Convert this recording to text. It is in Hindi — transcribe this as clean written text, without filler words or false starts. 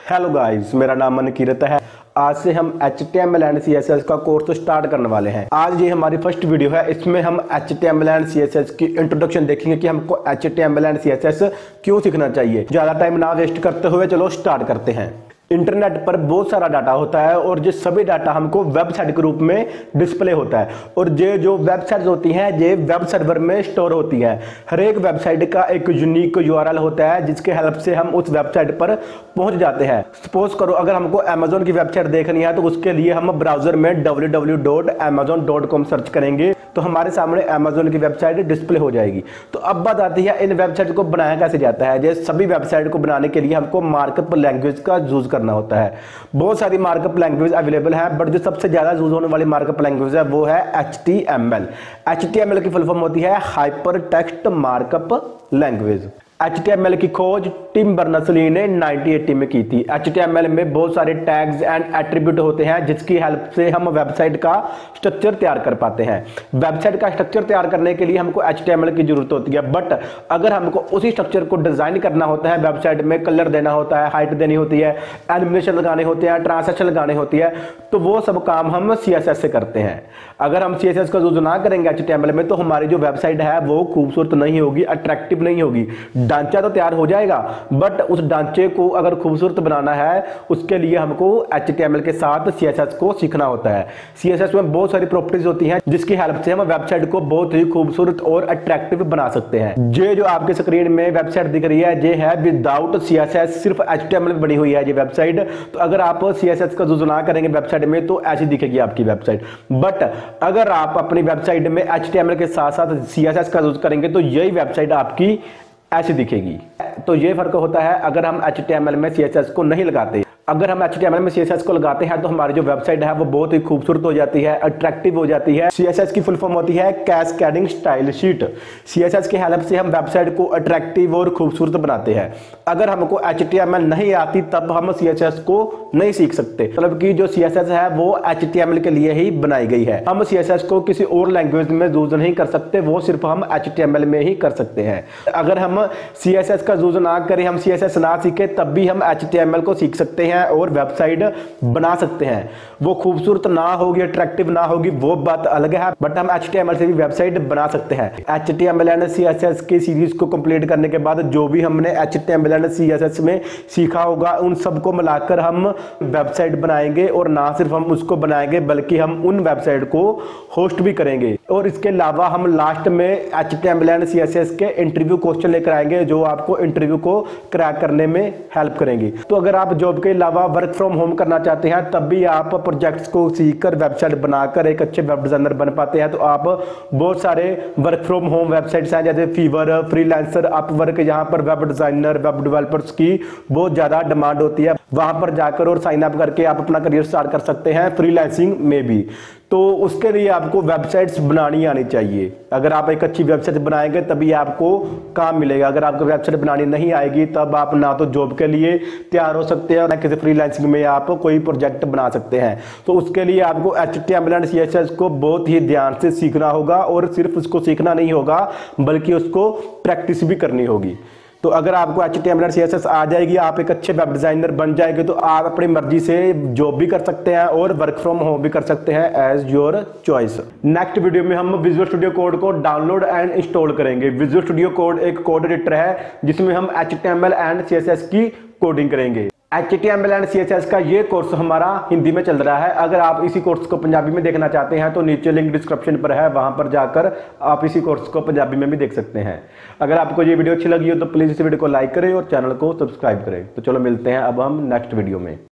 हेलो गाइस, मेरा नाम अनकीरत है। आज से हम HTML एंड CSS का कोर्स स्टार्ट करने वाले हैं। आज ये हमारी फर्स्ट वीडियो है। इसमें हम HTML एंड CSS की इंट्रोडक्शन देखेंगे कि हमको HTML एंड CSS क्यों सीखना चाहिए। ज़्यादा टाइम ना वेस्ट करते हुए चलो स्टार्ट करते हैं। इंटरनेट पर बहुत सारा डाटा होता है और ये सभी डाटा हमको वेबसाइट के रूप में डिस्प्ले होता है और ये जो वेबसाइट्स होती हैं ये वेब सर्वर में स्टोर होती हैं। हर एक वेबसाइट का एक यूनिक URL होता है जिसके हेल्प से हम उस वेबसाइट पर पहुंच जाते हैं। सपोज करो अगर हमको अमेजोन की वेबसाइट देखनी है तो उसके लिए हम ब्राउजर में www.amazon.com सर्च करेंगे तो हमारे सामने अमेजोन की वेबसाइट डिस्प्ले हो जाएगी। तो अब बात आती है इन वेबसाइट को बनाया कैसे जाता है। ये सभी वेबसाइट को बनाने के लिए हमको मार्कअप लैंग्वेज का यूज करना होता है। बहुत सारी मार्कअप लैंग्वेज अवेलेबल है बट जो सबसे ज्यादा यूज होने वाली मार्कअप लैंग्वेज है वो है HTML। HTML की फुल फॉर्म होती है hyper text markup language. HTML की खोज टिम बर्नर्स-ली ने 1980 में की थी। HTML में बहुत सारे टैग्स एंड एट्रीब्यूट होते हैं जिसकी हेल्प से हम वेबसाइट का स्ट्रक्चर तैयार कर पाते हैं। वेबसाइट का स्ट्रक्चर तैयार करने के लिए हमको HTML की जरूरत होती है बट अगर हमको उसी स्ट्रक्चर को डिजाइन करना होता है, वेबसाइट में कलर देना होता है, हाइट देनी होती है, एनिमेशन लगाने होते हैं, ट्रांसलेशन लगाने होती है, तो वो सब काम हम CSS से करते हैं। अगर हम CSS का यूज ना करेंगे HTML में तो हमारी जो वेबसाइट है वो खूबसूरत नहीं होगी, अट्रैक्टिव नहीं होगी। ढांचा तो तैयार हो जाएगा बट उस ढांचे को अगर खूबसूरत बनाना है उसके लिए हमको HTML के साथ CSS को सीखना होता है। CSS में बहुत सारी प्रॉपर्टीज होती हैं जिसकी हेल्प से हम वेबसाइट को बहुत ही खूबसूरत और अट्रैक्टिव बना सकते हैं। ये जो आपके स्क्रीन में वेबसाइट दिख रही है ये है विदाउट CSS, सिर्फ HTML में बनी हुई है ये वेबसाइट। तो अगर आप CSS का यूज ना करेंगे वेबसाइट में तो ऐसी दिखेगी आपकी वेबसाइट। बट अगर आप अपनी वेबसाइट में HTML के साथ साथ CSS का यूज करेंगे तो यही वेबसाइट आपकी ऐसी दिखेगी। तो ये फर्क होता है अगर हम HTML में CSS को नहीं लगाते। अगर हम HTML में CSS को लगाते हैं तो हमारी जो वेबसाइट है वो बहुत ही खूबसूरत हो जाती है, अट्रैक्टिव हो जाती है। CSS की फुल फॉर्म होती है कैस्केडिंग स्टाइल शीट। CSS की हेल्प से हम वेबसाइट को अट्रैक्टिव और खूबसूरत बनाते हैं। अगर हमको HTML नहीं आती तब हम CSS को नहीं सीख सकते। मतलब कि जो CSS है वो HTML के लिए ही बनाई गई है। हम CSS को किसी और लैंग्वेज में यूज नहीं कर सकते, वो सिर्फ हम HTML में ही कर सकते हैं। अगर हम CSS का यूज ना करें, हम CSS ना सीखे तब भी हम HTML को सीख सकते हैं और वेबसाइट बना सकते हैं। वो खूबसूरत ना होगी, अट्रैक्टिव ना होगी, वो बात अलग है बट हम HTML से भी वेबसाइट बना सकते हैं। HTML एंड CSS की सीरीज को कंप्लीट करने के बाद जो भी हमने HTML एंड CSS में सीखा होगा उन सबको मिलाकर हम वेबसाइट बनाएंगे और ना सिर्फ हम उसको बनाएंगे बल्कि हम उन वेबसाइट को होस्ट भी करेंगे। और इसके अलावा हम लास्ट में HTML एंड CSS के इंटरव्यू क्वेश्चन लेकर आएंगे जो आपको इंटरव्यू को क्रैक करने में हेल्प करेंगे। तो अगर आप जॉब के अलावा वर्क फ्रॉम होम करना चाहते हैं तब भी आप प्रोजेक्ट्स को सीखकर वेबसाइट बनाकर एक अच्छे वेब डिजाइनर बन पाते हैं। तो आप बहुत सारे वर्क फ्रॉम होम वेबसाइट्स हैं जैसे फीवर, फ्रीलांसर, अपवर्क, यहाँ पर वेब डिजाइनर, वेब डेवलपर्स की बहुत ज्यादा डिमांड होती है। वहां पर जाकर और साइन अप करके आप अपना करियर स्टार्ट कर सकते हैं फ्रीलांसिंग में भी। तो उसके लिए आपको वेबसाइट्स बनानी आनी चाहिए। अगर आप एक अच्छी वेबसाइट बनाएंगे तभी आपको काम मिलेगा। अगर आपको वेबसाइट बनानी नहीं आएगी तब आप ना तो जॉब के लिए तैयार हो सकते हैं ना किसी फ्रीलांसिंग में आप कोई प्रोजेक्ट बना सकते हैं। तो उसके लिए आपको HTML एंड CSS को बहुत ही ध्यान से सीखना होगा और सिर्फ उसको सीखना नहीं होगा बल्कि उसको प्रैक्टिस भी करनी होगी। तो अगर आपको HTML और CSS आ जाएगी, आप एक अच्छे वेब डिजाइनर बन जाएंगे तो आप अपनी मर्जी से जॉब भी कर सकते हैं और वर्क फ्रॉम होम भी कर सकते हैं as your choice. Next video में हम विजुअल स्टूडियो कोड को डाउनलोड एंड इंस्टॉल करेंगे। विजुअल स्टूडियो कोड एक कोड एडिटर है जिसमें हम HTML एंड CSS की कोडिंग करेंगे। HTML एंड CSS का ये कोर्स हमारा हिंदी में चल रहा है। अगर आप इसी कोर्स को पंजाबी में देखना चाहते हैं तो नीचे लिंक डिस्क्रिप्शन पर है, वहां पर जाकर आप इसी कोर्स को पंजाबी में भी देख सकते हैं। अगर आपको ये वीडियो अच्छी लगी हो तो प्लीज इस वीडियो को लाइक करें और चैनल को सब्सक्राइब करें। तो चलो मिलते हैं अब हम नेक्स्ट वीडियो में।